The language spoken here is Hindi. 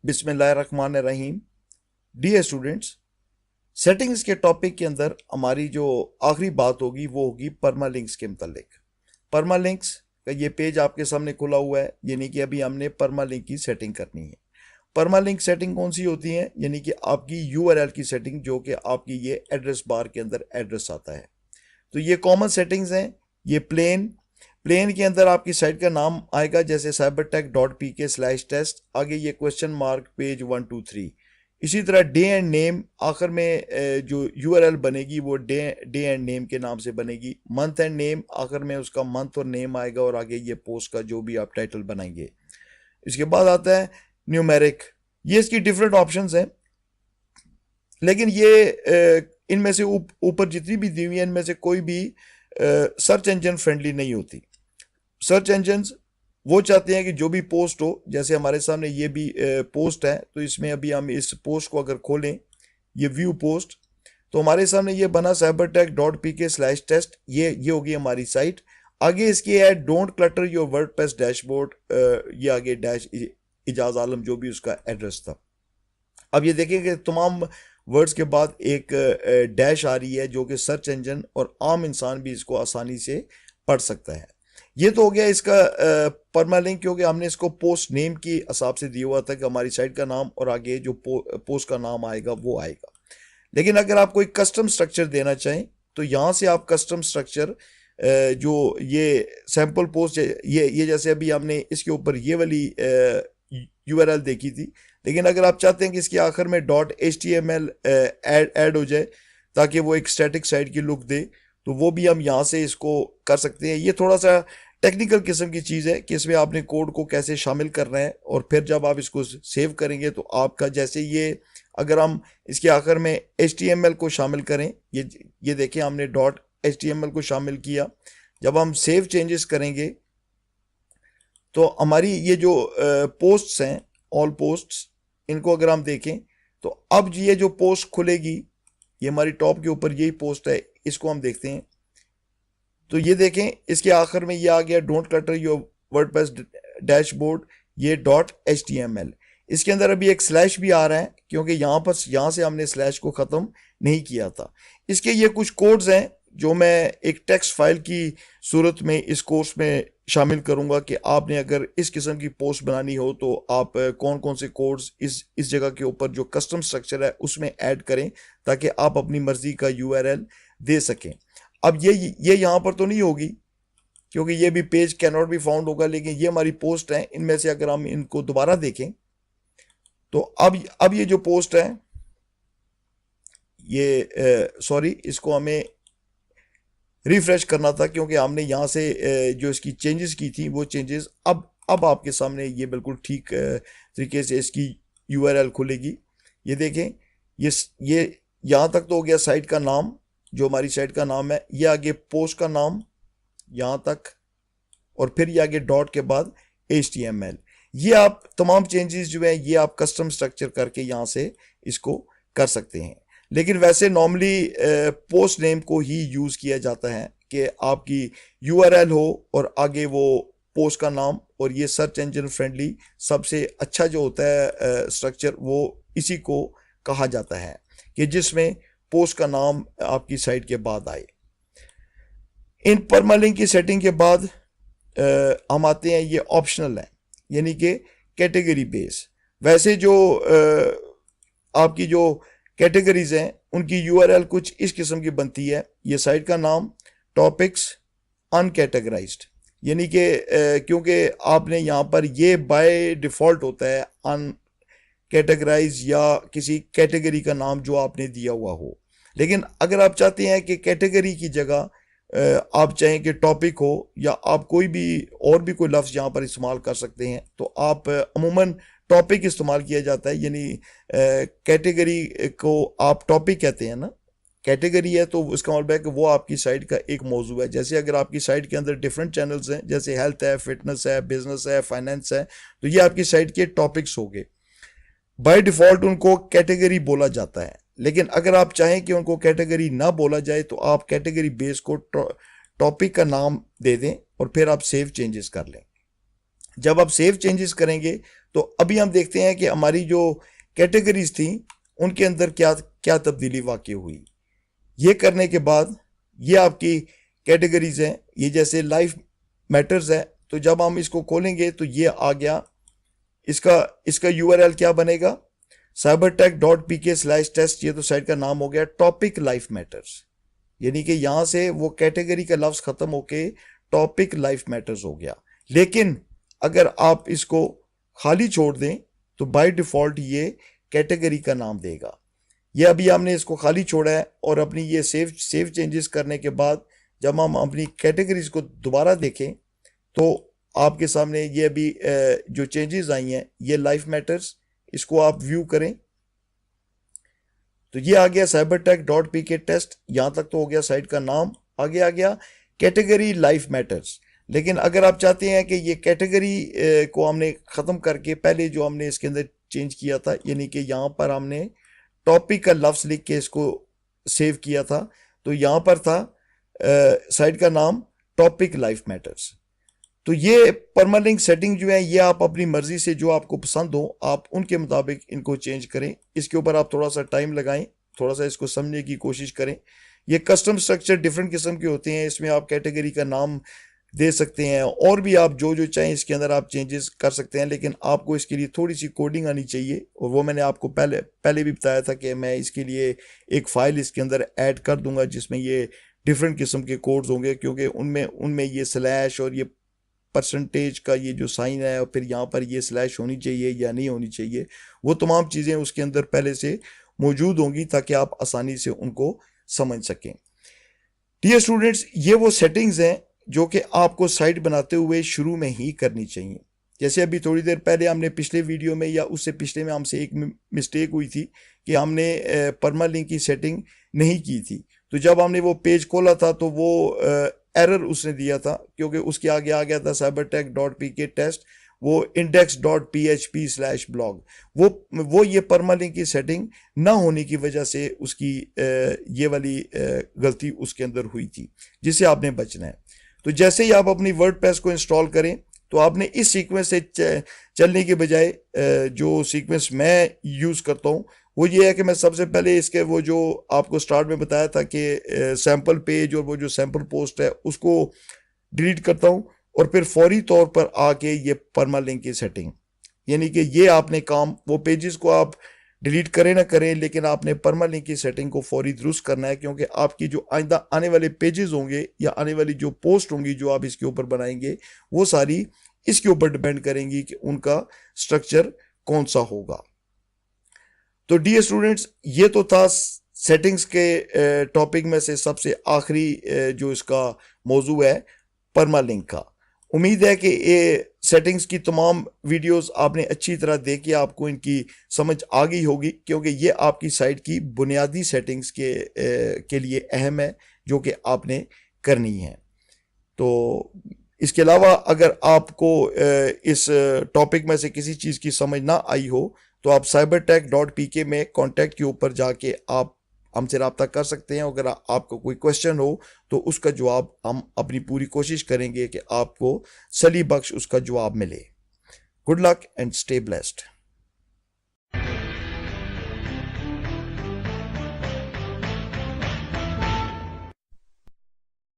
बिस्मिल्लाहिर्रहमानिर्रहीम। डियर स्टूडेंट्स, सेटिंग्स के टॉपिक के अंदर हमारी जो आखिरी बात होगी वो होगी परमालिंक्स के मुतालिक। परमालिंक्स का ये पेज आपके सामने खुला हुआ है, यानी कि अभी हमने परमालिंक की सेटिंग करनी है। परमालिंक सेटिंग कौन सी होती है? यानी कि आपकी यूआरएल की सेटिंग, जो कि आपकी ये एड्रेस बार के अंदर एड्रेस आता है। तो ये कॉमन सेटिंग्स हैं। ये प्लेन के अंदर आपकी साइट का नाम आएगा, जैसे cybertech.pk/test, आगे ये क्वेश्चन मार्क पेज 1 2 3। इसी तरह डे एंड नेम, आखिर में जो यूआरएल बनेगी वो डे एंड नेम के नाम से बनेगी। मंथ एंड नेम, आखिर में उसका मंथ और नेम आएगा, और आगे ये पोस्ट का जो भी आप टाइटल बनाएंगे। इसके बाद आता है न्यूमेरिक। ये इसकी डिफरेंट ऑप्शंस हैं, लेकिन ये इनमें से ऊपर जितनी भी दी हुई है, इनमें से कोई भी सर्च इंजन फ्रेंडली नहीं होती। सर्च इंजन्स वो चाहते हैं कि जो भी पोस्ट हो, जैसे हमारे सामने ये भी पोस्ट है, तो इसमें अभी हम इस पोस्ट को अगर खोलें, ये व्यू पोस्ट, तो हमारे सामने ये बना cybertech.pk/test। ये होगी हमारी साइट। आगे इसकी है don't clutter your WordPress dashboard, ये आगे डैश इजाज आलम जो भी उसका एड्रेस था। अब ये देखें कि तमाम वर्ड्स के बाद एक डैश आ रही है, जो कि सर्च इंजन और आम इंसान भी इसको आसानी से पढ़ सकता है। ये तो हो गया इसका परमालिंक, क्योंकि हमने इसको पोस्ट नेम के हिसाब से दिया हुआ था कि हमारी साइट का नाम और आगे जो पोस्ट का नाम आएगा वो आएगा। लेकिन अगर आप कोई कस्टम स्ट्रक्चर देना चाहें, तो यहाँ से आप कस्टम स्ट्रक्चर जो ये सैम्पल पोस्ट, ये जैसे अभी हमने इसके ऊपर ये वाली यूआरएल देखी थी, लेकिन अगर आप चाहते हैं कि इसके आखिर में .html ऐड हो जाए ताकि वो एक स्टैटिक साइट की लुक दे, तो वो भी हम यहाँ से इसको कर सकते हैं। ये थोड़ा सा टेक्निकल किस्म की चीज़ है कि इसमें आपने कोड को कैसे शामिल करना है, और फिर जब आप इसको सेव करेंगे तो आपका, जैसे ये अगर हम इसके आखिर में HTML को शामिल करें, ये देखें हमने .html को शामिल किया। जब हम सेव चेंजेस करेंगे तो हमारी ये जो पोस्ट्स हैं, ऑल पोस्ट्स, इनको अगर हम देखें तो अब ये जो पोस्ट खुलेगी, ये हमारी टॉप के ऊपर यही पोस्ट है, इसको हम देखते हैं। तो ये देखें इसके आखिर में ये आ गया don't clutter your WordPress dashboard, ये .html। इसके अंदर अभी एक स्लैश भी आ रहा है, क्योंकि यहाँ से हमने स्लैश को ख़त्म नहीं किया था। इसके ये कुछ कोड्स हैं जो मैं एक टेक्स्ट फाइल की सूरत में इस कोर्स में शामिल करूंगा कि आपने अगर इस किस्म की पोस्ट बनानी हो तो आप कौन कौन से कोड्स इस जगह के ऊपर जो कस्टम स्ट्रक्चर है उसमें ऐड करें, ताकि आप अपनी मर्जी का यूआरएल दे सकें। अब ये यहाँ पर तो नहीं होगी, क्योंकि ये भी page can not be found होगा, लेकिन ये हमारी पोस्ट है। इनमें से अगर हम इनको दोबारा देखें तो अब ये जो पोस्ट है, ये सॉरी, इसको हमें रिफ्रेश करना था, क्योंकि हमने यहाँ से जो इसकी चेंजेस की थी वो चेंजेस अब आपके सामने ये बिल्कुल ठीक तरीके से इसकी यूआरएल खुलेगी। ये देखें, ये यहाँ तक तो हो गया साइट का नाम, जो हमारी साइट का नाम है। ये आगे पोस्ट का नाम यहाँ तक, और फिर ये आगे डॉट के बाद HTML। ये आप तमाम चेंजेस जो है ये आप कस्टम स्ट्रक्चर करके यहाँ से इसको कर सकते हैं। लेकिन वैसे नॉर्मली पोस्ट नेम को ही यूज़ किया जाता है कि आपकी यूआरएल हो और आगे वो पोस्ट का नाम, और ये सर्च इंजन फ्रेंडली सबसे अच्छा जो होता है स्ट्रक्चर, वो इसी को कहा जाता है कि जिसमें पोस्ट का नाम आपकी साइट के बाद आए। इन परमालिंक की सेटिंग के बाद हम आते हैं, ये ऑप्शनल है, यानी कि कैटेगरी बेस। वैसे जो आपकी जो कैटेगरीज हैं उनकी यूआरएल कुछ इस किस्म की बनती है। ये साइट का नाम, टॉपिक्स, अनकैटेगराइज्ड, यानी कि क्योंकि आपने यहाँ पर ये बाय डिफ़ॉल्ट होता है अनकैटेगराइज या किसी कैटेगरी का नाम जो आपने दिया हुआ हो। लेकिन अगर आप चाहते हैं कि कैटेगरी की जगह आप चाहें कि टॉपिक हो, या आप कोई भी और भी कोई लफ्ज़ यहाँ पर इस्तेमाल कर सकते हैं, तो आप अमूमन टॉपिक इस्तेमाल किया जाता है। यानी कैटेगरी को आप टॉपिक कहते हैं ना, कैटेगरी है तो उसका मतलब है कि वो आपकी साइट का एक मौजू है। जैसे अगर आपकी साइट के अंदर डिफरेंट चैनल्स हैं, जैसे हेल्थ है, फिटनेस है, बिजनेस है, फाइनेंस है, तो ये आपकी साइट के टॉपिक्स हो गए। बाय डिफ़ॉल्ट उनको कैटेगरी बोला जाता है। लेकिन अगर आप चाहें कि उनको कैटेगरी ना बोला जाए, तो आप कैटेगरी बेस को टॉपिक का नाम दे दें और फिर आप सेव चेंजेस कर लें। जब आप सेव चेंजेस करेंगे तो अभी हम देखते हैं कि हमारी जो कैटेगरीज थी उनके अंदर क्या क्या तब्दीली वाक़ई हुई। ये करने के बाद ये आपकी कैटेगरीज हैं, ये जैसे लाइफ मैटर्स है, तो जब हम इसको खोलेंगे तो ये आ गया। इसका इसका यूआरएल क्या बनेगा, cybertech.pk/test। ये तो साइट का नाम हो गया। टॉपिक लाइफ मैटर्स, यानी कि यहां से वो कैटेगरी का लफ्ज खत्म होके टॉपिक लाइफ मैटर्स हो गया। लेकिन अगर आप इसको खाली छोड़ दें तो बाय डिफॉल्ट ये कैटेगरी का नाम देगा। ये अभी हमने इसको खाली छोड़ा है और अपनी ये सेव चेंजेस करने के बाद जब हम अपनी कैटेगरीज को दोबारा देखें तो आपके सामने ये अभी जो चेंजेस आई हैं ये लाइफ मैटर्स, इसको आप व्यू करें तो ये आ गया cybertech.pk टेस्ट। यहां तक तो हो गया साइट का नाम। आगे आ गया कैटेगरी लाइफ मैटर्स। लेकिन अगर आप चाहते हैं कि ये कैटेगरी को हमने ख़त्म करके पहले जो हमने इसके अंदर चेंज किया था, यानी कि यहाँ पर हमने टॉपिक का लफ्ज़ लिख के इसको सेव किया था, तो यहाँ पर था साइट का नाम टॉपिक लाइफ मैटर्स। तो ये परमालिंक सेटिंग जो है ये आप अपनी मर्जी से जो आपको पसंद हो आप उनके मुताबिक इनको चेंज करें। इसके ऊपर आप थोड़ा सा टाइम लगाएं, थोड़ा सा इसको समझने की कोशिश करें। ये कस्टम स्ट्रक्चर डिफरेंट किस्म के होते हैं, इसमें आप कैटेगरी का नाम दे सकते हैं और भी आप जो जो चाहें इसके अंदर आप चेंजेस कर सकते हैं। लेकिन आपको इसके लिए थोड़ी सी कोडिंग आनी चाहिए और वो मैंने आपको पहले भी बताया था कि मैं इसके लिए एक फ़ाइल इसके अंदर ऐड कर दूंगा जिसमें ये डिफरेंट किस्म के कोड्स होंगे, क्योंकि उनमें ये स्लैश और ये परसेंटेज का ये जो साइन है और फिर यहाँ पर ये स्लैश होनी चाहिए या नहीं होनी चाहिए, वो तमाम चीज़ें उसके अंदर पहले से मौजूद होंगी ताकि आप आसानी से उनको समझ सकें। डियर स्टूडेंट्स, ये वो सेटिंग्स हैं जो कि आपको साइट बनाते हुए शुरू में ही करनी चाहिए। जैसे अभी थोड़ी देर पहले हमने पिछले वीडियो में या उससे पिछले में हमसे एक मिस्टेक हुई थी कि हमने परमालिंक की सेटिंग नहीं की थी। तो जब हमने वो पेज खोला था तो वो एरर उसने दिया था, क्योंकि उसके आगे आ गया था cybertech.pk टेस्ट, वो index.php/blog। वो ये परमालिंक की सेटिंग ना होने की वजह से उसकी ये वाली गलती उसके अंदर हुई थी, जिससे आपने बचना है। तो जैसे ही आप अपनी वर्डप्रेस को इंस्टॉल करें तो आपने इस सीक्वेंस से चलने के बजाय जो सीक्वेंस मैं यूज़ करता हूँ वो ये है कि मैं सबसे पहले इसके वो जो आपको स्टार्ट में बताया था कि सैम्पल पेज और वो जो सैम्पल पोस्ट है उसको डिलीट करता हूँ और फिर फौरी तौर पर आके ये परमालिंक की सेटिंग, यानी कि ये आपने काम, वो पेजेस को आप डिलीट करें ना करें लेकिन आपने परमालिंक की सेटिंग को फौरी दुरुस्त करना है, क्योंकि आपकी जो आइंदा आने वाले पेजेस होंगे या आने वाली जो पोस्ट होंगी जो आप इसके ऊपर बनाएंगे वो सारी इसके ऊपर डिपेंड करेंगी कि उनका स्ट्रक्चर कौन सा होगा। तो डियर स्टूडेंट्स, ये तो था सेटिंग्स के टॉपिक में से सबसे आखिरी जो इसका मौजू है परमालिंक का। उम्मीद है कि ये सेटिंग्स की तमाम वीडियोस आपने अच्छी तरह देखी, आपको इनकी समझ आ गई होगी, क्योंकि ये आपकी साइट की बुनियादी सेटिंग्स के लिए अहम है जो कि आपने करनी है। तो इसके अलावा अगर आपको इस टॉपिक में से किसी चीज़ की समझ ना आई हो तो आप cybertech.pk में कॉन्टैक्ट के ऊपर जाके आप हमसे रब्ता कर सकते हैं। अगर आपको कोई क्वेश्चन हो तो उसका जवाब हम अपनी पूरी कोशिश करेंगे कि आपको सली बख्श उसका जवाब मिले। Good luck and stay blessed.